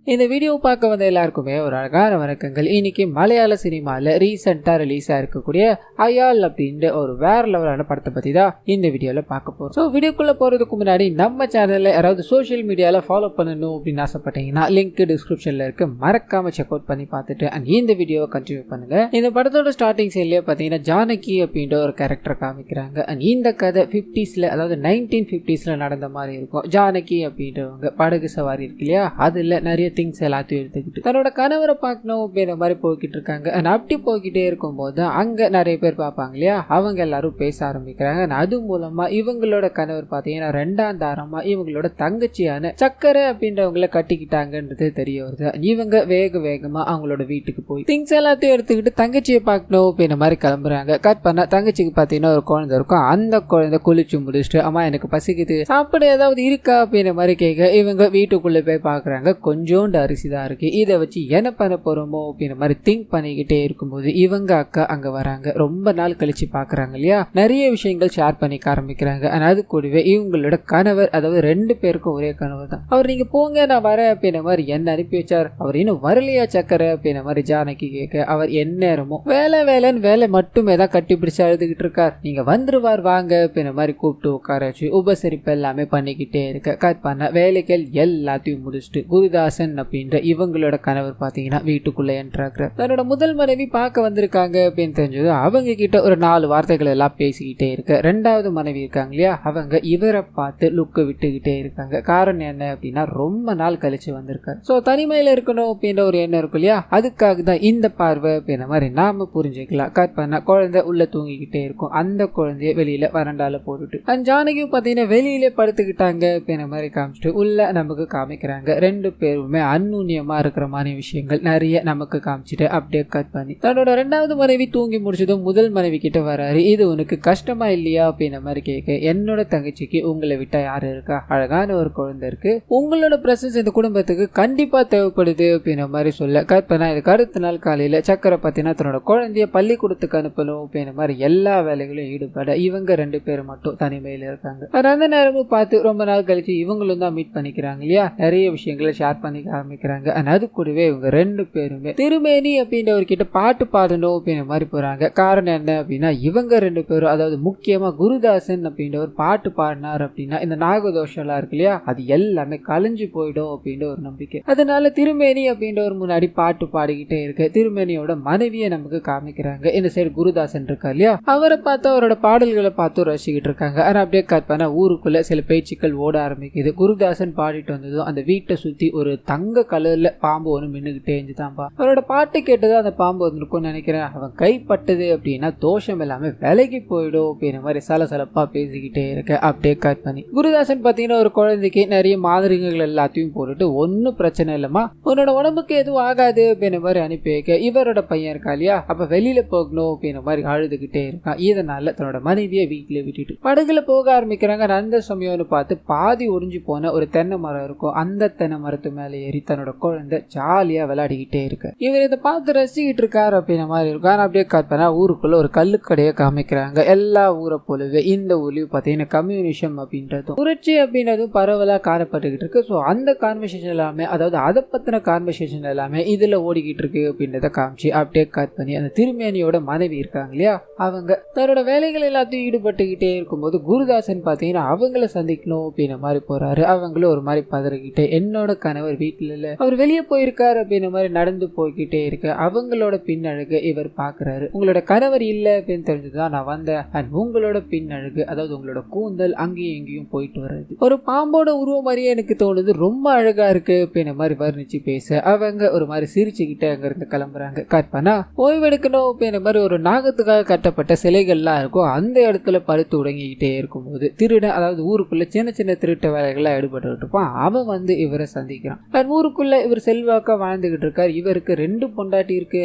இந்த வீடியோ பார்க்க வந்த எல்லாருக்குமே ஒரு அழகான வணக்கங்கள். இன்னைக்கு மலையாள சினிமாவில் ரீசெண்டாக ரிலீஸ் ஆகிருக்கக்கூடிய அயால் அப்படின்ற ஒரு வேற லெவலான படத்தை பற்றி தான் இந்த வீடியோவில் பார்க்க போகிறோம். ஸோ வீடியோக்குள்ளே போகிறதுக்கு முன்னாடி நம்ம சேனலில் யாராவது சோஷியல் மீடியாவில் ஃபாலோ பண்ணணும் அப்படின்னு ஆசைப்பட்டீங்கன்னா லிங்க் டிஸ்கிரிப்ஷனில் இருக்கு, மறக்காம செக் அவுட் பண்ணி பார்த்துட்டு அண்ட் இந்த வீடியோவை கண்டினியூ பண்ணுங்க. இந்த படத்தோட ஸ்டார்டிங் சைட்லேயே பார்த்தீங்கன்னா ஜானகி அப்படின்ற ஒரு கேரக்டர் காமிக்கிறாங்க. அண்ட் இந்த கதை 50s அதாவது 1950s நடந்த மாதிரி இருக்கும். ஜானகி அப்படின்றவங்க படகு சவாரி இருக்கு இல்லையா, அதில் நிறைய திங்ஸ் எல்லாத்தையும் எடுத்துக்கிட்டு தன்னோட கணவரை பார்க்கணும் அப்படின்ற மாதிரி போய்கிட்டு இருக்காங்க. அப்படி போய்கிட்டே இருக்கும்போது அங்க நிறைய பேர் பார்ப்பாங்க இல்லையா, அவங்க எல்லாரும் பேச ஆரம்பிக்கிறாங்க. அது மூலமா இவங்களோட கணவர் பார்த்தீங்கன்னா 2ஆம் தாரமா இவங்களோட தங்கச்சியான சக்கரை அப்படின்றவங்களை கட்டிக்கிட்டாங்கன்றது தெரிய வருது. இவங்க வேகமா அவங்களோட வீட்டுக்கு போய் திங்ஸ் எல்லாத்தையும் எடுத்துக்கிட்டு தங்கச்சியை பார்க்கணும் அப்படின்ற மாதிரி கிளம்புறாங்க. கட் பண்ண தங்கச்சிக்கு பார்த்தீங்கன்னா ஒரு குழந்தை இருக்கும். அந்த குழந்தை குளிச்சு முடிச்சுட்டு அம்மா எனக்கு பசிக்குது, சாப்பிட ஏதாவது இருக்கா அப்படின்ற மாதிரி கேட்க இவங்க வீட்டுக்குள்ள போய் பார்க்குறாங்க. கொஞ்சம் அரிசி தான் இருக்கு, இதை வச்சு என்ன பண்ண போறோமோ அப்படின்ற மாதிரி திங்க் பண்ணிக்கிட்டே இருக்கும்போது இவங்க அக்கா அங்க வராங்க. ரொம்ப நாள் கழிச்சு பாக்குறாங்க இல்லையா, நிறைய விஷயங்கள் ஷேர் பண்ணிக்க ஆரம்பிக்கிறாங்க. அது கூடவே இவங்களோட கணவர், அதாவது 2 பேருக்கும் ஒரே கணவர் தான். அவர் நீங்க போங்க நான் வரேன் அப்படின்ற மாதிரி என்ன அனுப்பி வச்சார், அவர் இன்னும் வரலையா சக்கரை அப்படின்ற மாதிரி ஜானகி கேட்க அவர் எந்நேரமும் வேலைன்னு வேலை மட்டுமே தான் கட்டி பிடிச்சு அழுதுகிட்டு இருக்கார். நீங்க வந்துருவார் வாங்க அப்படின்ற மாதிரி கூப்பிட்டு உட்கார வச்சு உபசரிப்பு எல்லாமே பண்ணிக்கிட்டே இருக்க. கட் பண்ண வேலைகள் எல்லாத்தையும் முடிச்சுட்டு குருதாசன் அப்படின்ற இவங்களோட கணவர் பாத்தீங்கன்னா வீட்டுக்குள்ள என்ட்ராகிறார். தன்னோட முதல் மனைவி பார்க்க வந்திருக்காங்க அப்படின்னு தெரிஞ்சது அவங்க கிட்ட ஒரு 4 வார்த்தைகள் எல்லாம் பேசிக்கிட்டே இருக்க. 2வது மனைவி இருக்காங்க இல்லையா, அவங்க இவரை பார்த்து லுக்க விட்டுக்கிட்டே இருக்காங்க. காரணம் என்ன அப்படின்னா ரொம்ப நாள் கழிச்சு வந்திருக்காரு. சோ தனிமையில இருக்கணும் அப்படின்ற ஒரு எண்ணம் இருக்கும் இல்லையா, அதுக்காக தான் இந்த பார்வை அப்படின்ற மாதிரி நாம புரிஞ்சுக்கலாம். கட் பண்ண குழந்தை உள்ள தூங்கிக்கிட்டே இருக்கும். அந்த குழந்தைய வெளியில வறண்டால போட்டுட்டு ஜானகியும் பாத்தீங்கன்னா வெளியில படுத்துக்கிட்டாங்க அப்படின்ற மாதிரி காமிச்சிட்டு உள்ள நமக்கு காமிக்கிறாங்க. 2 பேருமே அந்நுண்ணியமா இருக்கிற மாதிரி விஷயங்கள் நிறைய நமக்கு காமிச்சிட்டு அப்படியே கட் பண்ணி தன்னோட 2வது மனைவி தூங்கி முடிச்சதும் முதல் மனைவி கிட்ட வராரு. இது உனக்கு கஷ்டமா இல்லையா அப்படின்ற மாதிரி கேட்க, என்னோட தங்கச்சிக்கு உங்களை விட்டா யாரு இருக்கா, அழகான ஒரு குழந்தை இருக்கு, உங்களோட பிரசன்ஸ் இந்த குடும்பத்துக்கு கண்டிப்பா தேவைப்படுது அப்படின்ற மாதிரி சொல்ல. கட் பண்ணா இதுக்கு அடுத்த நாள் காலையில சக்கரை பார்த்தீங்கன்னா தன்னோட குழந்தைய பள்ளிக்கூடத்துக்கு அனுப்பணும் அப்படின்ற மாதிரி எல்லா வேலைகளும் ஈடுபட இவங்க 2 பேரும் மட்டும் தனிமையில இருக்காங்க. அந்த நேரமும் பார்த்து ரொம்ப நாள் கழிச்சு இவங்களும் தான் மீட் பண்ணிக்கிறாங்க இல்லையா, நிறைய விஷயங்களை ஷேர் பண்ணிக்க ஆரம்பிக்கிறாங்க. அது கூடவே இவங்க 2 பேருமே திருமேனி அப்படின்றவர்கிட்ட பாட்டு பாடணும் அப்படின்ற மாதிரி போறாங்க. காரணம் என்ன அப்படின்னா இவங்க 2 பேரும், அதாவது முக்கியமா குருதாசன் அப்படின்றவர் பாட்டு பாடினார் அப்படின்னா இந்த நாகதோஷம் எல்லாம் இருக்கு இல்லையா, அது எல்லாமே கலைஞ்சு போயிடும் அப்படின்ற ஒரு நம்பிக்கை. அதனால திருமேனி அப்படின்றவர் முன்னாடி பாட்டு பாடிக்கிட்டே இருக்கு. திருமேனியோட மனைவியை நமக்கு காமிக்கிறாங்க. இந்த சைடு குருதாசன் இருக்கா இல்லையா, அவரை பார்த்து அவரோட பாடல்களை பார்த்து ரசிக்கிட்டு இருக்காங்க. ஆனா அப்படியே கட் பண்ண ஊருக்குள்ள சில பேச்சுக்கள் ஓட ஆரம்பிக்குது. குருதாசன் பாடிட்டு வந்ததும் அந்த வீட்டை சுத்தி ஒரு தங்க கலர்ல பாம்பு ஒன்று மின்னுகிட்டே இருந்துதான்பா. அவரோட பாட்டு கேட்டது அந்த பாம்பு வந்துருக்கும்னு நினைக்கிறேன். அவன் கைப்பட்டது அப்படின்னா தோஷம் எல்லாமே விலகி போயிடும் அப்படின்ற மாதிரி சலசலப்பா பேசிக்கிட்டே இருக்க. அப்படியே கட் பண்ணி குருதாசன் பாத்தீங்கன்னா ஒரு குழந்தைக்கு நிறைய மாதிரிகள் எல்லாத்தையும் போட்டுட்டு ஒன்னும் பிரச்சனை இல்லமா, உன்னோட உடம்புக்கு எதுவும் ஆகாது அப்படின்ற மாதிரி அனுப்பி வைக்க இவரோட பையன் இருக்கா இல்லையா, அப்ப வெளியில போகணும் அப்படின்ற மாதிரி அழுதுகிட்டே இருக்கான். இதனால தன்னோட மனைவியை வீட்டுல விட்டுட்டு படகுல போக ஆரம்பிக்கிறாங்க. அந்த சமயம்னு பார்த்து பாதி ஒடிஞ்சு போன ஒரு தென்னை மரம் இருக்கும். அந்த தென்னை மரத்து மேல ஏறி தன்னோட குழந்தை ஜாலியா விளையாடிக்கிட்டே இருக்கு. இவர் இதை பார்த்து ரசிக்கிட்டு இருக்காரு அப்படின்ற மாதிரி இருக்கும். ஆனா அப்படியே கட் பண்ணா ஊருக்குள்ள ஒரு கல்லுக்கடையை காமிக்கிறாங்க. எல்லா ஊரை போலவே இந்த ஊர்லயும் பாத்தீங்கன்னா கம்யூனிசம் அப்படின்றதும் புரட்சி அப்படின்றதும் பரவலா காணப்பட்டுக்கிட்டு இருக்கு. ஸோ அந்த கான்வர்சேஷன் எல்லாமே, அதாவது அதை பத்தின கான்வர்சேஷன் எல்லாமே இதுல ஓடிக்கிட்டு இருக்கு அப்படின்றத காமிச்சு அப்படியே கட் பண்ணி அந்த திருமேனியோட மனைவி இருக்காங்க இல்லையா, அவங்க தன்னோட வேலைகள் எல்லாத்தையும் ஈடுபட்டுக்கிட்டே இருக்கும்போது குருதாசன் பாத்தீங்கன்னா அவங்கள சந்திக்கணும் அப்படின்ற மாதிரி போறாரு. அவங்களும் ஒரு மாதிரி பதறிக்கிட்டு என்னோட கணவர் வீட்டுல இல்ல, அவர் வெளியே போயிருக்காரு அப்படின்ற மாதிரி நடந்து போய்கிட்டே இருக்கு. அவங்களோட பின்னழகு இவர் பாக்குறாரு. உங்களோட கணவர் இல்ல அப்படின்னு தெரிஞ்சுதான் நான் வந்தேன். அண்ட் உங்களோட பின்னழகு, அதாவது உங்களோட கூந்தல் அங்கேயும் எங்கேயும் போயிட்டு வர்றது ஒரு பாம்போட உருவம் மாதிரியே எனக்கு தோணுது, ரொம்ப அழகா இருக்கு அப்படின்ற மாதிரி வர்ணிச்சு பேச அவங்க ஒரு மாதிரி சிரிச்சுக்கிட்டு அங்க இருந்து கிளம்புறாங்க. கட் பண்ணா ஓய்வெடுக்கணும் அப்படின்ற மாதிரி ஒரு நாகத்துக்காக கட்டப்பட்ட சிலைகள்லாம் இருக்கும். அந்த இடத்துல படுத்து உடங்கிக்கிட்டே இருக்கும்போது திருடன், அதாவது ஊருக்குள்ள சின்ன சின்ன திருட்ட வேலைகள்லாம் ஈடுபட்டு இருப்பான். அவன் வந்து இவரை சந்திக்கிறான். ஊருக்குள்ள இவர் செல்வாக்கா வாழ்ந்துகிட்டு இருக்காரு. இவருக்கு 2 பொண்டாட்டி இருக்கு.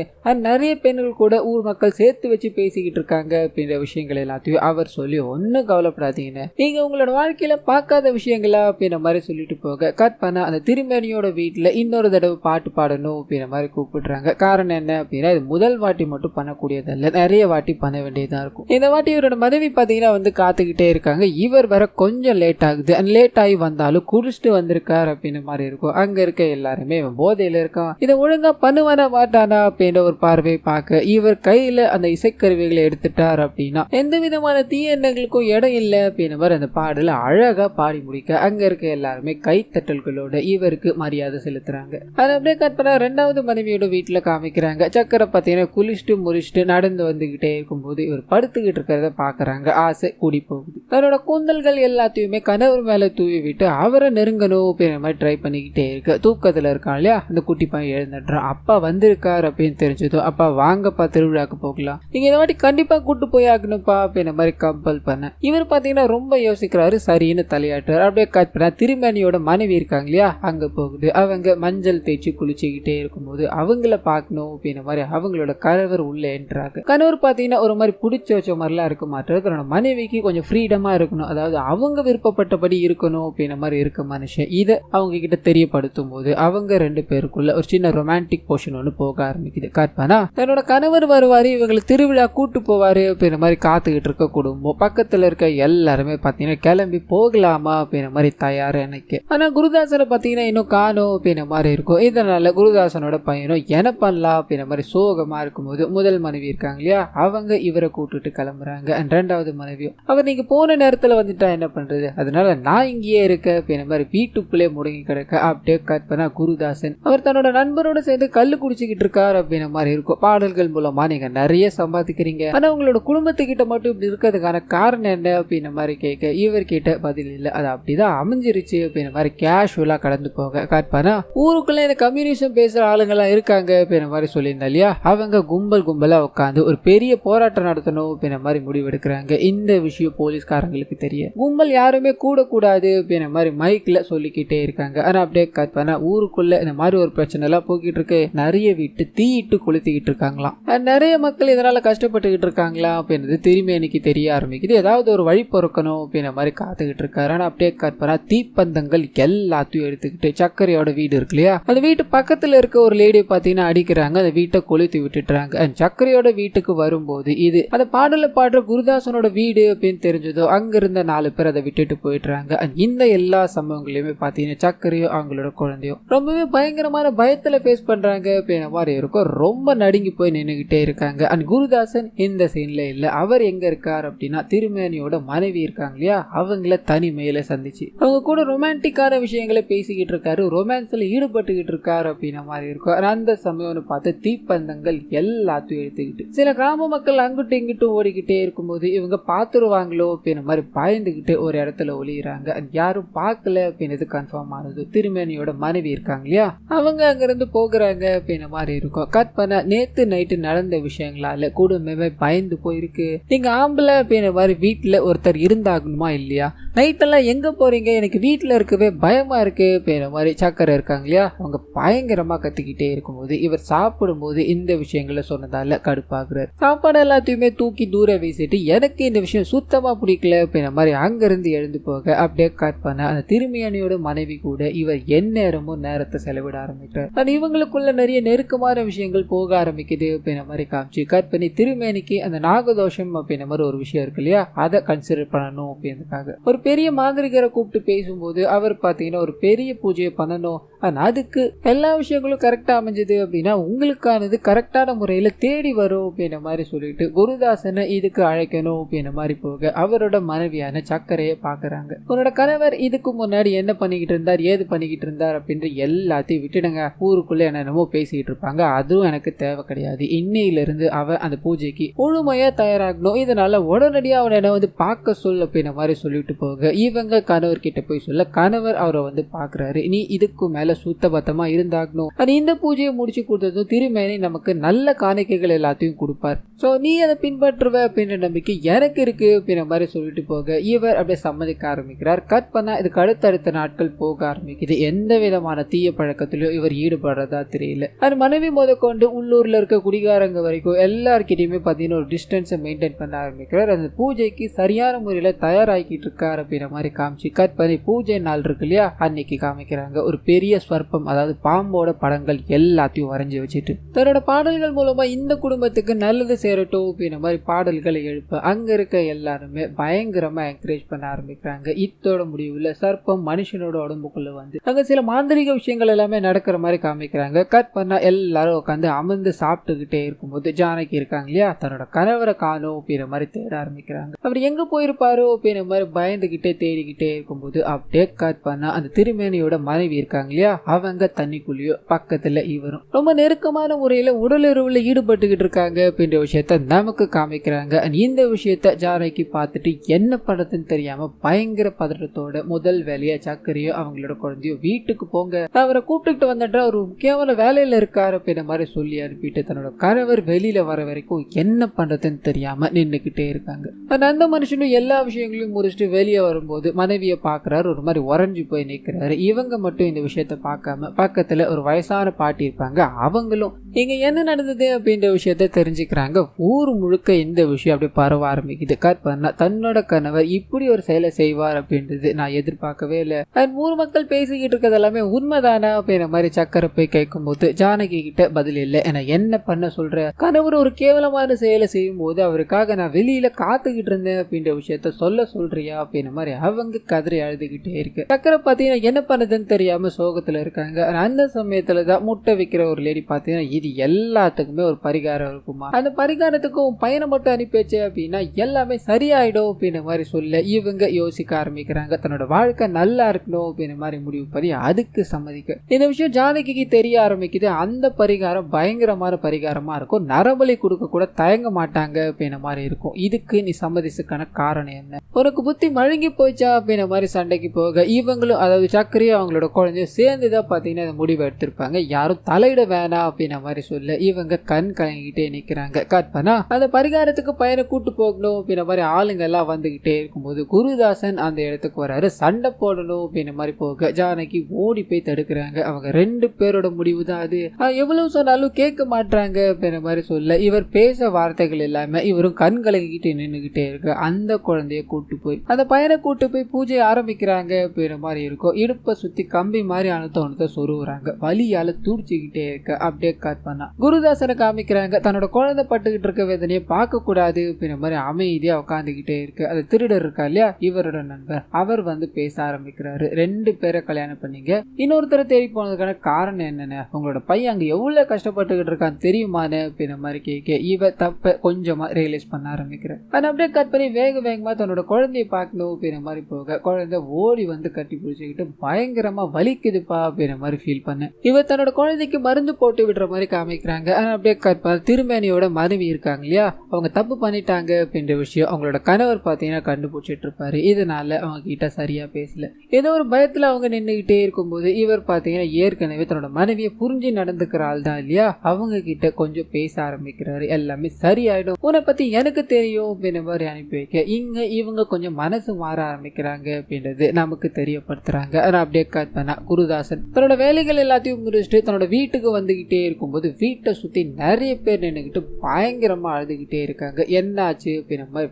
நிறைய பெண்கள் கூட ஊர் மக்கள் சேர்த்து வச்சு பேசிக்கிட்டு இருக்காங்க அப்படின்ற விஷயங்கள் எல்லாத்தையும் அவர் சொல்லி ஒன்னும் கவலைப்படாதீங்கன்னு, நீங்க உங்களோட வாழ்க்கையில பார்க்காத விஷயங்களா அப்படின்ற மாதிரி சொல்லிட்டு போக கட் பண்ண அந்த திருமேனியோட வீட்டுல இன்னொரு தடவை பாட்டு பாடணும் அப்படின்ற மாதிரி கூப்பிடுறாங்க. காரணம் என்ன அப்படின்னா இது முதல் வாட்டி மட்டும் பண்ணக்கூடியதல்ல, நிறைய வாட்டி பண்ண வேண்டியதா இருக்கும். இந்த வாட்டி இவரோட மனைவி பாத்தீங்கன்னா வந்து காத்துக்கிட்டே இருக்காங்க. இவர் வர கொஞ்சம் லேட் ஆகுது. லேட் ஆகி வந்தாலும் குடிச்சிட்டு வந்திருக்காரு அப்படின்ற மாதிரி இருக்கும். அங்க இருக்க எல்லாருமே இவன் போதையில இருக்கான், இதை ஒழுங்கா பண்ணுவானா மாட்டானா அப்படின்ற ஒரு பார்வை பார்க்க இவர் கையில அந்த இசைக்கருவிகளை எடுத்துட்டார் அப்படின்னா எந்த விதமான தீய எண்ணங்களுக்கும் இடம் இல்லை அப்படின்ற மாதிரி அந்த பாடல அழகா பாடி முடிக்க அங்க இருக்க எல்லாருமே கைத்தட்டல்களோட இவருக்கு மரியாதை செலுத்துறாங்க. அதை அப்படியே கட் பண்ண ரெண்டாவது மனைவியோட வீட்டுல காமிக்கிறாங்க. சக்கரை பாத்தீங்கன்னா குளிச்சுட்டு முடிச்சுட்டு நடந்து வந்துகிட்டே இருக்கும்போது இவர் படுத்துக்கிட்டு இருக்கிறத பாக்குறாங்க. ஆசை கூடி போகுது. தன்னோட கூந்தல்கள் எல்லாத்தையுமே கணவர் மேல தூவி விட்டு அவரை நெருங்கணும் அப்படின்ற மாதிரி ட்ரை பண்ணிக்கிட்டே இருக்கு. தூக்கத்துல இருக்கான் இல்லையா அந்த குட்டி பையன் எழுந்துடுறான். அப்பா வந்திருக்காரு அப்படின்னு தெரிஞ்சதும் அப்பா வாங்கப்பா திருவிழாக்கு போகலாம், நீங்க இந்த வாட்டி கண்டிப்பா கூட்டு போய் ஆகணும்ப்பா அப்படின்ற மாதிரி கம்பல் பண்ண இவர் பாத்தீங்கன்னா ரொம்ப யோசிக்கிறாரு. சரின்னு தலையாட்டுறாரு. அப்படியே கட் பண்ண திருமணியோட மனைவி இருக்காங்க இல்லையா அங்க போகுது. அவங்க மஞ்சள் தேய்ச்சி குளிச்சுக்கிட்டே இருக்கும்போது அவங்கள பாக்கணும் அப்படின்ற மாதிரி அவங்களோட கணவர் உள்ள என்றாங்க. கணவர் பாத்தீங்கன்னா ஒரு மாதிரி பிடிச்ச வச்ச மாதிரிலாம் இருக்க மாட்டாரு. தன்னோட மனைவிக்கு கொஞ்சம் ஃப்ரீடமா இருக்கணும், அதாவது அவங்க விருப்பப்பட்டபடி இருக்கணும் அப்படின்ற மாதிரி இருக்க மனுஷன். இதை அவங்க கிட்ட தெரியப்படுத்தும் போது அவங்க ரெண்டு பேருக்குள்ள ஒரு சின்ன ரொமான்டிக் போர்ஷன் ஒன்று போக ஆரம்பிக்குது. காட்பானா தன்னோட கணவர் வருவாரு, இவங்களை திருவிழா கூட்டு போவாரு அப்படின்ற மாதிரி காத்துக்கிட்டு இருக்க குடும்பம் பக்கத்துல இருக்க எல்லாருமே பாத்தீங்கன்னா கிளம்பி போகலாமா அப்படின்ற மாதிரி தயார் எனக்கு. ஆனா குருதாசனை பாத்தீங்கன்னா இன்னும் காணோம் அப்படின்ற மாதிரி இருக்கும். இதனால குருதாசனோட பையனும் என்ன பண்ணலாம் அப்படின்ற மாதிரி சோகமா இருக்கும்போது முதல் மனைவி இருக்காங்க இல்லையா அவங்க இவரை கூட்டுட்டு கிளம்புறாங்க. அண்ட் ரெண்டாவது மனைவியும் அவர் நீங்க போன நேரத்துல வந்துட்டா என்ன பண்றது, அதனால நான் இங்கேயே இருக்க அப்படின்ற மாதிரி வீட்டுக்குள்ளே முடங்கி கிடக்க அப்படியே கட் பண்ணா குருதாசன் அவர் தன்னோட நண்பரோட சேர்ந்து கல்லு குடிச்சுக்கிட்டு இருக்காரு அப்படின்ற மாதிரி இருக்கும். பாடல்கள் மூலமா நீங்க நிறைய சம்பாதிக்கிறீங்க, ஆனா உங்களோட குடும்பத்துக்கிட்ட மட்டும் இப்படி இருக்கிறதுக்கான காரணம் என்ன அப்படின்ற மாதிரி கேட்க இவர் கிட்ட பதில் இல்லை. அது அப்படிதான் அமைஞ்சிருச்சு அப்படின்ற மாதிரி கேஷுவலா கடந்து போக கட் பண்ணா ஊருக்குள்ள இந்த கம்யூனிசம் பேசுற ஆளுங்கெல்லாம் இருக்காங்க அப்படின்ற மாதிரி சொல்லியிருந்தா இல்லையா அவங்க கும்பலா உட்காந்து ஒரு பெரிய போராட்டம் நடத்தணும் அப்படின்ற மாதிரி முடிவெடுக்கிறாங்க. இந்த விஷயம் போலீஸ்காரங்களுக்கு தெரிய கும்பல் யாருமே கூடக்கூடாது அப்படின்ற மாதிரி மைக்ல சொல்லிக்கிட்டே இருக்காங்க. ஆனா அப்படியே கட் பண்ணா ஊருக்குள்ள இந்த மாதிரி ஒரு பிரச்சனை எல்லாம் போக்கிட்டு இருக்கு. நிறைய வீட்டு தீயிட்டு கொளுத்திக்கிட்டு இருக்காங்களாம். நிறைய மக்கள் இதனால கஷ்டப்பட்டுக்கிட்டு இருக்காங்களா அப்படின்றது திரும்பி எனக்கு தெரிய ஆரம்பிக்குது. ஏதாவது ஒரு வழி பொறுக்கணும் அப்படின்ற மாதிரி காத்துக்கிட்டு இருக்காரு. ஆனா அப்படியே கட் பண்ணா தீப்பந்தங்கள் எல்லாத்தையும் எடுத்துக்கிட்டு சக்கரையோட வீடு இருக்கு இல்லையா அந்த வீட்டு பக்கத்துல இருக்க ஒரு லேடி பாத்தீங்கன்னா அடிக்கிறாங்க. அந்த வீட்டை கொளுத்தி விட்டுட்டுறாங்க. அண்ட் சக்கரையோட வீட்டுக்கு வரும்போது இது அந்த பாடல பாடுற குருதாசனோட வீடு அப்படின்னு தெரிஞ்சதோ அங்க இருந்த 4 பேர் அதை விட்டுட்டு போயிடுறாங்க. அண்ட் இந்த எல்லா சம்பவங்களையுமே பாத்தீங்கன்னா சக்கரையோ அவங்களோட குழந்தையோ ரொம்பவே பயங்கரமான பயத்துல ஃபேஸ் பண்றாங்க அப்படின்ற மாதிரி இருக்கும். ரொம்ப நடுங்கி போய் நின்னுகிட்டே இருக்காங்க. அண்ட் குருதாசன் இந்த சீன்ல இல்ல. அவர் எங்க இருக்கார் அப்படின்னா திருமேனியோட மனைவி இருக்காங்க இல்லையா அவங்கள தனிமையில சந்திச்சு அவங்க கூட ரொமான்டிக்கான விஷயங்களை பேசிக்கிட்டு இருக்காரு, ரொமான்ஸ்ல ஈடுபட்டுக்கிட்டு இருக்காரு அப்படின்ற மாதிரி இருக்கும். அந்த சமயம்னு பார்த்து தீப்பந்தங்கள் எல்லாத்தையும் எடுத்துக்கிட்டு சில கிராம மக்கள் அங்கிட்டு இங்கிட்டும் ஓடிக்கிட்டே இருக்கும்போது இவங்க பாத்துருவாங்களோ அப்படின்ற மாதிரி பயந்துகிட்டு ஒரு இடத்துல ஒளியிறாங்க. யாரும் பார்க்கல அப்படின்றது கன்ஃபார்ம் ஆனது. திருமேனியோட மனைவி இருக்காங்க இல்லையா அவங்க அங்கிருந்து போகிறாங்க அப்படின்ற மாதிரி இருக்கும். கட் பண்ண நேத்து நைட்டு நடந்த விஷயங்களால குடும்பமே பயந்து போயிருக்கு. நீங்க ஆம்பளை அப்படின்ற மாதிரி வீட்டுல ஒருத்தர் இருந்தாகணுமா இல்லையா, நைட்டெல்லாம் எங்க போறீங்க, எனக்கு வீட்டுல இருக்கவே பயமா இருக்கு அப்படின்ற மாதிரி சக்கரை இருக்காங்க இல்லையா அவங்க பயங்கரமா கத்திக்கிட்டே இருக்கும்போது இவர் சாப்பிடும்போது இந்த விஷயங்களை சொன்னதால கடுப்பாக்குறாரு. சாப்பாடு எல்லாத்தையுமே தூக்கி தூர வீசிட்டு எனக்கு இந்த விஷயம் சுத்தமா பிடிக்கல அப்படின்ற மாதிரி அங்கிருந்து எழுந்து போக அப்படியே கட் பண்ண அந்த திருமேனியோட மனைவி கூட இவர் எந்நேரமும் நேரத்தை செலவிட ஆரம்பிக்கிறார். இவங்களுக்குள்ள நிறைய நெருக்கமான விஷயங்கள் போக ஆரம்பிக்குது அப்படின்ற மாதிரி காமிச்சு கட் பண்ணி திருமேனிக்கு அந்த நாகதோஷம் அப்படின்ற மாதிரி ஒரு விஷயம் இருக்கு இல்லையா அதை கன்சிடர் பண்ணணும் அப்படின்றதுக்காக ஒரு பெரிய மாந்திரிகரை கூப்பிட்டு பேசும்போது அவர் பாத்தீங்கன்னா ஒரு பெரிய பூஜையை பண்ணணும், அதுக்கு எல்லா விஷயங்களும் கரெக்டா அமைஞ்சது அப்படின்னா உங்களுக்கானது கரெக்டான முறையில தேடி வரும் அப்படின்ற மாதிரி சொல்லிட்டு குருதாசனை இதுக்கு அழைக்கணும் அப்படின்ற மாதிரி போக அவரோட மனைவியான சக்கரையை பாக்குறாங்க. உன்னோட கணவர் இதுக்கு முன்னாடி என்ன பண்ணிக்கிட்டு இருந்தார் ஏது பண்ணிக்கிட்டு இருந்தார் அப்படின்ற எல்லாத்தையும் விட்டுடுங்க, ஊருக்குள்ள என்னென்னமோ பேசிக்கிட்டு இருப்பாங்க, அதுவும் எனக்கு தேவை கிடையாது. இன்னையில இருந்து அவ அந்த பூஜைக்கு முழுமையா தயாராகணும், இதனால உடனடியா அவனை என்ன வந்து பார்க்க சொல் அப்படின்ற மாதிரி சொல்லிட்டு போக இவங்க கணவர் கிட்ட போய் சொல்ல கணவர் அவரை வந்து பாக்குறாரு. நீ இதுக்கு மேல சுத்த பத்தமா இருந்தாகணும், இந்த பூஜையை முடிச்சு கொடுத்ததும் திருமேனி நமக்கு நல்ல காணிக்கைகள் எல்லாத்தையும் கொடுப்பார், சோ நீ அதை பின்பற்றுவ அப்படின்ற நம்பிக்கை எனக்கு இருக்கு அப்படின்ற மாதிரி சொல்லிட்டு போக இவர் அப்படியே சம்மதிக்க ஆரம்பிக்கிறார். கட் பண்ணா இதுக்கு அடுத்தடுத்த நாட்கள் போக ஆரம்பிக்குது. எந்த விதமான தீய பழக்கத்திலயும் இவர் ஈடுபடுறதா தெரியல. அது மனைவி முதற்கொண்டு உள்ளூர்ல இருக்க குடிகாரங்க வரைக்கும் எல்லார்கிட்டயுமே பாத்தீங்கன்னா ஒரு டிஸ்டன்ஸை மெயின்டைன் பண்ண ஆரம்பிக்கிறார். அந்த பூஜைக்கு சரியான முறையில தயாராகிட்டு இருக்காரு அப்படின்ற மாதிரி காமிச்சு கட் பண்ணி பூஜை நாள் இருக்கு இல்லையா அன்னைக்கு காமிக்கிறாங்க. ஒரு பெரிய ஸ்வர்ப்பம் அதாவது பாம்போட படங்கள் எல்லாத்தையும் வரைஞ்சி வச்சுட்டு தன்னோட பாடல்கள் மூலமா இந்த குடும்பத்துக்கு நல்லது சேரட்டும் அப்படின்ற மாதிரி பாடல்களை எழுப்ப அங்க இருக்க எல்லாருமே பயங்கரமா என்கரேஜ் பண்ண ஆரம்பிக்கிறாங்க. இத்தோட முடிவுல சர்ப்பம் மனுஷனோட உடம்புக்குள்ள வந்து அங்க சில மாந்திரிக விஷயங்கள் எல்லாமே நடக்கிற மாதிரி காமிக்கிறாங்க. கட் பண்ணா எல்லாரும் உட்காந்து அமர்ந்து சாப்பிட்டுக்கிட்டே இருக்கும்போது ஜானகி இருக்காங்க இல்லையா, தன்னோட கணவரை காணோம் அப்படின்ற மாதிரி தேட ஆரம்பிக்கிறாங்க. அவர் எங்க போயிருப்பாரோ அப்படின்ற மாதிரி பயந்துகிட்டே தேடிக்கிட்டே இருக்கும்போது அப்படியே கட் பண்ணா அந்த திருமேனியோட மனைவி இருக்காங்க இல்லையா, அவங்க தண்ணிக்குள்ளேயோ பக்கத்துல இவரும் ரொம்ப நெருக்கமான முறையில உடலுறவுல ஈடுபட்டுக்கிட்டு இருக்காங்க அப்படின்ற விஷயத்த நமக்கு காமிக்கிறாங்க. இந்த விஷயத்த ஜானகி பார்த்துட்டு என்ன பண்றதுன்னு தெரியாம பயங்கர பதட்டத்தோட முதல் வேலையா சக்கரையோ அவங்களோட குழந்தையோ வீட்டுக்கு போங்க, அவரை கூப்பிட்டுட்டு வந்துட்டா ஒரு முக்கியமான வேலையில இருக்காரு அப்படின்ற மாதிரி சொல்லி அனுப்பிட்டு தன்னோட கணவர் வெளியில வர வரைக்கும் என்ன பண்றதுன்னு தெரியாம நின்னுக்கிட்டே இருக்காங்க. அந்த மனுஷனும் எல்லா விஷயங்களையும் முடிச்சுட்டு வெளியே வரும்போது மனைவியை பாக்குறாரு, ஒரு மாதிரி உறைஞ்சு போய் நிக்கிறாரு. இவங்க மட்டும் இந்த விஷயத்த பார்க்காம பக்கத்துல ஒரு வயசான பாட்டி இருப்பாங்க, அவங்களும் இங்க என்ன நடந்தது அப்படின்ற விஷயத்த தெரிஞ்சுக்கிறாங்க. ஊர் முழுக்க இந்த விஷயம் அப்படி பரவ ஆரம்பிக்குது. கட் பண்ணா தன்னோட கணவர் இப்படி ஒரு செயலை செய்வார் அப்படின்றது நான் எதிர்பார்க்கவே இல்லை. ஊர் மக்கள் பேசிக்கிட்டு இருக்கிறது எல்லாமே உண்மைதானா அப்படின்ற மாதிரி சக்கரை போய் கேட்கும் போது ஜானகி கிட்ட பதில் இல்லை. என்ன பண்ண சொல்ற, கணவர் ஒரு கேவலமான செயலை செய்யும் போது அவருக்காக நான் வெளியில காத்துக்கிட்டு இருந்தேன் அப்படின்ற விஷயத்த சொல்றியா அப்படின்ற மாதிரி அவங்க கதறி அழுதுகிட்டே இருக்கு. சக்கரை பாத்தீங்கன்னா என்ன பண்ணதுன்னு தெரியாம சோகத்துல இருக்காங்க. அந்த சமயத்துலதான் முட்டை விற்கிற ஒரு லேடி பாத்தீங்கன்னா இது எல்லாத்துக்குமே ஒரு பரிகாரம் இருக்குமா, அந்த பரிகாரத்துக்கும் பையனை மட்டும் அனுப்பி வச்சு அப்படின்னா எல்லாமே சரியாயிடும் அப்படின்ற மாதிரி சொல்ல இவங்க யோசிக்க ஆரம்பிக்கிறாங்க. தன்னோட வாழ்க்கை நல்லா இருக்கணும் அப்படின்ற மாதிரி முடிவு பண்ணி அதுக்கு சம்மதிக்க இந்த விஷயம் ஜானகிக்கு தெரிய ஆரம்பிக்குது. அந்த பரிகாரம் பயங்கரமான பரிகாரமா இருக்கும், நரபலி கொடுக்க கூட தயங்க மாட்டாங்க அப்படின்ற மாதிரி இருக்கும். இதுக்கு நீ சம்மதிச்சுக்கான காரணம் என்ன, உனக்கு புத்தி மழுங்கி போச்சா அப்படின்ற மாதிரி சண்டைக்கு போக இவங்களும் அதாவது சக்கரையும் அவங்களோட குழந்தையும் சேர்ந்துதான் பாத்தீங்கன்னா அந்த முடிவை எடுத்திருப்பாங்க. யாரும் தலையிட வேணாம் அப்படின்ற மாதிரி சொல்ல இவங்க கண் கலங்கிட்டே நிக்கிறாங்க. கட் பண்ணா அந்த பரிகாரத்துக்கு பையனை கூட்டு போகணும் அப்படின்ற மாதிரி ஆளுங்க எல்லாம் வந்துகிட்டே இருக்கும்போது குருதாசன் அந்த இடத்துக்கு வராரு. சண்டை போடணும் அப்படின்ற மாதிரி போக ஜானகி ஓடி போய் தடுக்கிறாங்க. அவங்க ரெண்டு பேரோட முடிவு தான் அது, எவ்வளவு சொன்னாலும் கேட்க மாட்டாங்க அப்படின்ற மாதிரி சொல்ல இவர் பேச வார்த்தைகள் எல்லாமே இவரும் கண் கலங்கிட்டு நின்றுகிட்டே இருக்கு. அந்த குழந்தைய கூட்டு போய் அந்த பையனை கூட்டு போய் பூஜை ஆரம்பிக்கிறாங்க அப்படின்ற மாதிரி இருக்கும். இடுப்பை சுத்தி கம்பி மாதிரி அனுத்த சொருவுறாங்க, வலியால தூடிச்சுக்கிட்டே இருக்க. அப்படியே கட் பண்ணா குருதாசனை காமிக்கிறாங்க. தன்னோட குழந்தை பட்டுக்கிட்டு இருக்க வேதனையை பார்க்க கூடாது அப்படின்ற மாதிரி அமைதியா உட்காந்துக்கிட்டே இருக்கு. அது திருடர் இருக்கா இல்லையா, இவரோட நண்பர், அவர் வந்து பேச ஆரம்பிக்கிறாரு. ரெண்டு பேரை கல்யாணம் பண்ணீங்க, இன்னொருத்தரை தேடி போனதுக்கான காரணம் என்னன்னு, உங்களோட பையன் அங்க எவ்வளவு கஷ்டப்பட்டுக்கிட்டு இருக்கான்னு தெரியுமான்னு அப்படின்ற மாதிரி கேட்க இவ தப்ப கொஞ்சமா ரியலைஸ் பண்ண ஆரம்பிக்கிறேன். ஆனா அப்படியே கட் பண்ணி வேகமா தன்னோட குழந்தைய பார்க்கணும் அப்படின்ற மாதிரி போக குழந்தை ஓடி வந்து கட்டி பிடிச்சிக்கிட்டு பயங்கரமா வலிக்குதுப்பா அப்படின்ற மாதிரி ஃபீல் பண்ண இவ தன்னோட குழந்தைக்கு மருந்து போட்டு விடுற மாதிரி காமிக்கிறாங்க. ஆனா அப்படியே கட் திருமேனியோட மனைவி இருக்காங்க இல்லையா, அவங்க தப்பு பண்ணிட்டாங்க அப்படின்ற விஷயம் அவங்களோட கணவர் பாத்தீங்கன்னா கண்டுபிடிச்சிட்டு இருப்பாரு. இதனால அவங்க கிட்ட சரியா பேசல, ஏதோ ஒரு பயத்துல அவங்க நின்றுகிட்டே இருக்கும்போது இவர் பாத்தீங்கன்னா ஏற்கனவே தன்னோட மனைவியை புரிஞ்சு நடந்துக்கிற ஆள் தான் இல்லையா, அவங்க கிட்ட கொஞ்சம் பேச ஆரம்பிக்கிறாரு. எல்லாமே சரியாயிடும், உன்னை பத்தி எனக்கு தெரியும் அப்படின்ற மாதிரி அனுப்பி வைக்க இங்க இவங்க கொஞ்சம் மனசு மாற ஆரம்பிக்கிறாங்க அப்படின்றது நமக்கு தெரியப்படுத்துறாங்க. ஆனா அப்படியே கட் பண்ணா குருதாசன் தன்னோட வேலைகள் எல்லாத்தையும் முடிச்சுட்டு தன்னோட வீட்டுக்கு வந்துகிட்டே இருக்கும்போது வீட்டை சுத்தி நிறைய பேர் நின்னுகிட்டு பயங்கரமா அழுதுகிட்டே இருக்காங்க. என்னாச்சு அப்படின்ற மாதிரி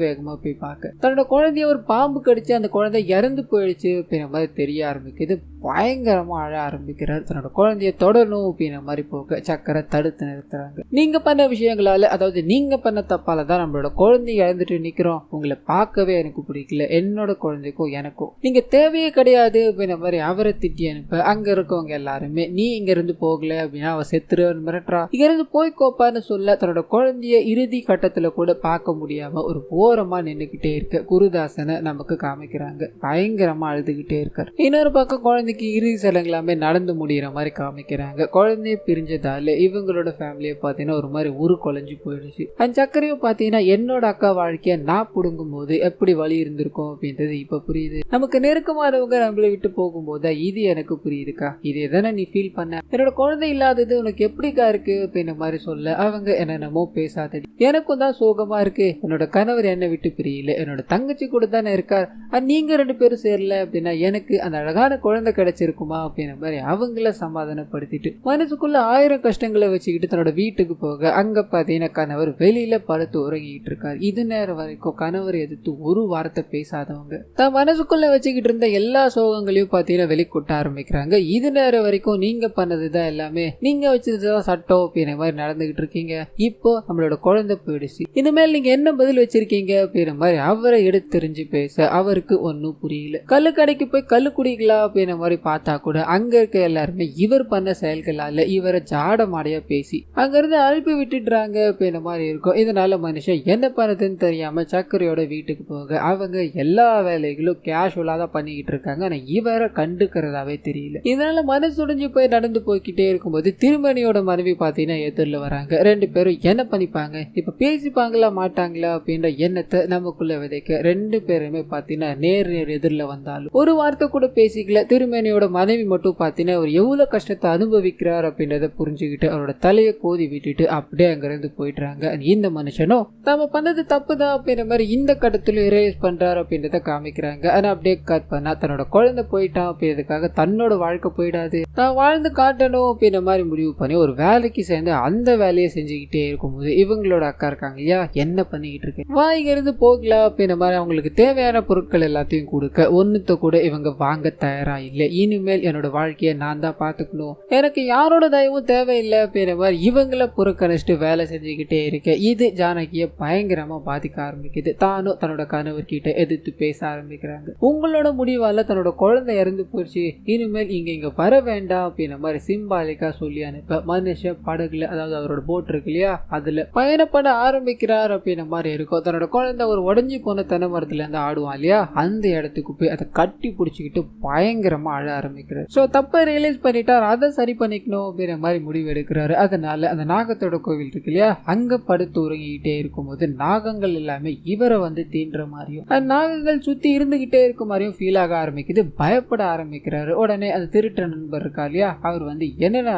வேகமா போய் பார்க்க தன்னோட குழந்தைய ஒரு பாம்பு கடிச்சு அந்த குழந்தை இறந்து போயிடுச்சு அப்படின்ற மாதிரி தெரிய ஆரம்பிக்குது. பயங்கரமா அழ ஆரம்பிக்கிறார். தன்னோட குழந்தைய தொடரணும் அப்படின்ற மாதிரி போக சக்கரை தடுத்து நிறுத்துறாங்க. நீங்க பண்ண விஷயங்களால, அதாவது நீங்க பண்ண தப்பால தான் நம்மளோட குழந்தைய இழந்துட்டு நிக்கிறோம், உங்களை பார்க்கவே எனக்கு பிடிக்கல, என்னோட குழந்தைக்கும் எனக்கும் நீங்க தேவையே கிடையாது அப்படின்ற மாதிரி அவரை திட்டி அனுப்ப அங்க இருக்கவங்க எல்லாருமே நீ இங்க இருந்து போகல அப்படின்னா அவ செத்துருவன் மிரட்டுறா, இங்க இருந்து போய் கோப்பான்னு சொல்ல தன்னோட குழந்தைய இறுதி கட்டத்துல கூட பார்க்க முடியாம ஒரு ஓரமா நின்னுகிட்டே இருக்க குருதாசனை நமக்கு காமிக்கிறாங்க. பயங்கரமா அழுதுகிட்டே இருக்காரு. இன்னொரு பக்கம் குழந்தைக்கு இறுதி சடங்குலாமே நடந்து முடிகிற மாதிரி காமிக்கிறாங்க. குழந்தைய பிரிஞ்சதால இவங்களோட ஃபேமிலியை பாத்தீங்கன்னா ஒரு மாதிரி உரு குலைஞ்சு போயிடுச்சு. அந்த சக்கரையும் பாத்தீங்கன்னா என்னோட அக்கா வாழ்க்கைய நான் புடுங்கும் போது எப்படி வழி இருந்திருக்கும் அப்படின்றது இப்ப புரியுது. நமக்கு நெருக்கமானவங்க நம்மளை விட்டு போகும்போது இது எனக்கு புரியுதுக்கா, இது எதனா நீ ஃபீல் பண்ண, என்னோட குழந்தை இல்லாதது உனக்கு எப்படிக்கா இருக்கு அப்படின்ற மாதிரி சொல்ல அவங்க என்னென்னமோ பேசாதடி, எனக்கும் தான் சோகமா இருக்கு, என்னோட கணவர் என்னை விட்டு பிரியல, என்னோட தங்கச்சி கூட தானே இருக்கார், நீங்க ரெண்டு பேரும் சேரல அப்படின்னா எனக்கு அந்த அழகான குழந்தை கிடைச்சிருக்குமா அப்படின்ற மாதிரி அவங்கள சமாதானப்படுத்திட்டு மனசுக்குள்ள 1000 கஷ்டங்களை வச்சுக்கிட்டு தன்னோட வீட்டுக்கு போக அங்க பாத்தீங்கன்னா கணவர் வெளியில படுத்து உறங்கிட்டு இருக்காரு. இது நேரம் வரைக்கும் கணவர் எதிர்த்து ஒரு வார்த்தை பேசாதவங்க தான் மனசுக்குள்ள வச்சுக்கிட்டு இருந்த எல்லா சோகங்களையும் பாத்தீங்கன்னா வெளிக்கொட்ட ஆரம்பிக்கிறாங்க. இது நேரம் வரைக்கும் நீங்க பண்ணதுதான் எல்லாமே, நீங்க வச்சதுதான் சட்டம் அப்படின்ற மாதிரி நடந்துகிட்டு இருக்கீங்க, இப்போ நம்மளோட குழந்தை போயிடுச்சு, இனிமேல் நீங்க என்ன பதில் வச்சிருக்கீங்க அப்படின்ற மாதிரி அவரை எடுத்து தெரிஞ்சு பேச அவருக்கு ஒன்னும் புரியல. கல்லு கடைக்கு போய் கல்லு குடிக்கலாம் அப்படின்ற மாதிரி பார்த்தா கூட அங்க இருக்க எல்லாருமே இவர் பண்ண செயல்களால இவரை ஜாடமாடையா பேசி அங்கிருந்து அனுப்பி விட்டுடுறாங்க அப்படின்ற மாதிரி இருக்கும். இதனால மனுஷன் என்ன பண்ணதுன்னு தெரியாம சக்கரையோட வீட்டுக்கு போக அவங்க எல்லா வேலைகளும் கேஷுவலா தான் பண்ணிக்கிட்டு இருக்காங்க. ஆனா இவரை கண்டுக்கிறதாவே தெரியல. இதனால மனசுடைஞ்சு போய் நடந்து போய்கிட்டே இருக்கும்போது திருமணியோட மனைவி பாத்தீங்கன்னா எதிரில் வராங்க. ரெண்டு பேரும் என்ன பண்ணிப்பாங்க, இப்ப பேசிப்பாங்களா மாட்டாங்களா அப்படின்ற எண்ணத்தை நமக்குள்ள விதைக்க ரெண்டு பேருமே பாத்தீங்கன்னா நேர் எதிரில் வந்தாலும் ஒரு வார்த்தை கூட பேசிக்கல. திருமணியோட மனைவி மட்டும் பாத்தீங்கன்னா அவர் எவ்வளவு கஷ்டத்தை அனுபவிக்கிறார் அப்படின்றத புரிஞ்சுக்கிட்டு அவரோட தலையை கோதி விட்டுட்டு அப்படியே அங்கிருந்து போயிடுறாங்க. இந்த மனுஷனும் நம்ம பண்ணது தப்புதான் அப்படின்ற மாதிரி இந்த கட்டத்துல இரேஸ் பண்றாரு அப்படின்றத காமிக்கிறாங்க. ஆனா அப்படியே கட் பண்ணா தன்னோட குழந்தை போயிட்டான் அப்படின்றதுக்காக தன்னோட வாழ்க்கை போயிடாது, நான் வாழ்ந்து காட்டணும் அப்படின்ற மாதிரி முடிவு பண்ணி ஒரு வேலைக்கு சேர்ந்து அந்த வேலையை செஞ்சுக்கிட்டே இருக்கும்போது இவங்களோட அக்கா இருக்காங்க இல்லையா, என்ன பண்ணிக்கிட்டு இருக்கேன் வா இங்க இருந்து போகலாம் அப்படின்ற மாதிரி அவங்களுக்கு தேவையான பொருட்கள் எல்லாத்தையும் கொடுக்க ஒன்னுத்த கூட இவங்க வாங்க தயாரா இல்லை. இனிமேல் என்னோட வாழ்க்கையை நான் தான் பாத்துக்கணும், எனக்கு யாரோட தயவும் தேவையில்லை அப்படின்ற மாதிரி இவங்களை புறக்கணிச்சுட்டு வேலை செஞ்சுக்கிட்டே இருக்க இது ஜானகியை பயங்கரமா பாதிக்க ஆரம்பிக்குது. தானும் தன்னோட கணவர்கிட்ட எதிர்த்து பேச ஆரம்பிக்கிறாங்க. உங்களோட முடிவால தன்னோட குழந்தை இறந்து போச்சு, இனிமேல் இங்க வர வேண்டாம் அப்படின்ற மாதிரி சிம்பாலிக்கா சொல்லி அனுப்ப மனுஷன் படகுல, அதாவது அவரோட போட் இருக்கு இல்லையா, அதுல பயணப்பட ஆரம்பிக்கிறார் அப்படின்ற மாதிரி இருக்கும். தன்னோட குழந்தை ஒரு உடஞ்சி போன தென்னை மரத்துல இருந்து ஆடுவான் இல்லையா, அந்த இடத்துக்கு போய் அதை கட்டி பிடிச்சிக்கிட்டு பயங்கரமா அழ ஆரம்பிக்கிறார். சோ தப்ப ரியலைஸ் பண்ணிட்டார், அதை சரி பண்ணிக்கணும் அப்படின்ற மாதிரி முடிவு எடுக்கிறாரு. அதனால அந்த நாகத்தோட கோவில் இருக்கு இல்லையா, அங்க படுத்து உறங்கிக்கிட்டே இருக்கும்போது நாகங்கள் எல்லாமே இவரை வந்து தீன்ற மாதிரியும் அந்த நாகங்கள் சுத்தி இருந்துகிட்டே இருக்க மாதிரியும் ஃபீல் ஆக ஆரம்பிக்குது. பயப்பட ஆரம்பிக்கிறாரு. உடனே அந்த திருட்ட நண்பர் இருக்கா இல்லையா, அவர் வந்து என்னென்ன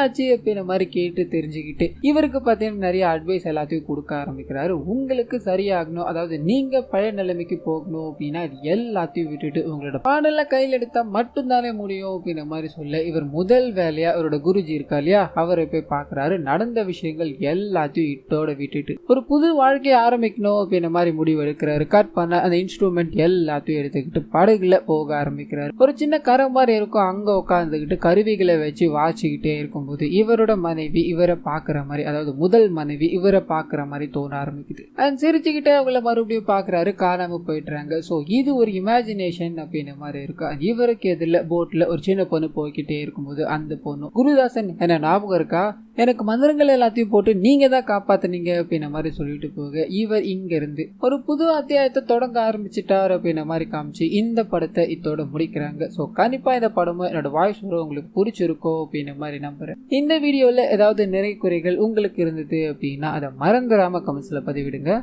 ஆச்சு அப்படின்ற மாதிரி கேட்டு தெரிஞ்சுக்கிட்டு இவருக்கு பார்த்தீங்கன்னா நிறைய அட்வைஸ் எல்லாத்தையும் கொடுக்க ஆரம்பிக்கிறாரு. உங்களுக்கு சரியாகணும், அதாவது நீங்க பழைய நிலைமைக்கு போகணும் அப்படின்னா இது எல்லாத்தையும் விட்டுட்டு உங்களோட பாடல கையில் எடுத்தா மட்டும்தானே முடியும் அப்படின்ற மாதிரி சொல்ல இவர் முதல் வேலையா அவரோட குருஜி இருக்கா இல்லையா, அவரை போய் பாக்குறாரு. நடந்த விஷயங்கள் எல்லாத்தையும் இட்டோட விட்டுட்டு ஒரு புது வாழ்க்கையை ஆரம்பிக்கணும் அப்படின்ற மாதிரி முடிவு எடுக்கிறாரு. கட் பண்ண அந்த இன்ஸ்ட்ருமெண்ட் எல்லாத்தையும் எடுத்துக்கிட்டு படகுல போக ஆரம்பிக்கிறாரு. ஒரு சின்ன கரை மாதிரி இருக்கும், அங்க உட்காந்துக்கிட்டு கருவிகளை வச்சு வாசிக்கிட்டே இருக்கும்போது இவரோட மனைவி இவரை பாக்குற மாதிரி, அதாவது முதல் மனைவி இவரை பாக்குற மாதிரி தோண ஆரம்பிக்குது. சிரிச்சுக்கிட்டே அவங்கள மறுபடியும் பாக்குறாரு, காணாம போயிடுறாங்க. சோ இது ஒரு இமேஜினேஷன் அப்படின்ற மாதிரி இருக்கு. இவருக்கு எதிரில் போட்ல ஒரு சின்ன பொண்ணு போய்கிட்டே இருக்கும்போது அந்த பொண்ணு, குருதாசன் என்ன ஞாபகம் இருக்கா, எனக்கு மந்திரங்கள் எல்லாத்தையும் போட்டு நீங்க தான் காப்பாத்தினீங்க அப்படின்ற மாதிரி சொல்லிட்டு போக இவர் இங்க இருந்து ஒரு புது அத்தியாயத்தை தொடங்க ஆரம்பிச்சுட்டார் அப்படின்ற மாதிரி காமிச்சு இந்த படத்தை இதோட முடிக்கிறாங்க. சோ கண்டிப்பா இந்த படமும் என்னோட வாய்ஸ் உங்களுக்கு பிடிச்சிருக்கோ அப்படின்ற மாதிரி நம்புறேன். இந்த வீடியோல ஏதாவது நிறை குறைகள் உங்களுக்கு இருந்தது அப்படின்னா அதை மறந்துடாம கமெண்ட்ஸ்ல பதிவிடுங்க.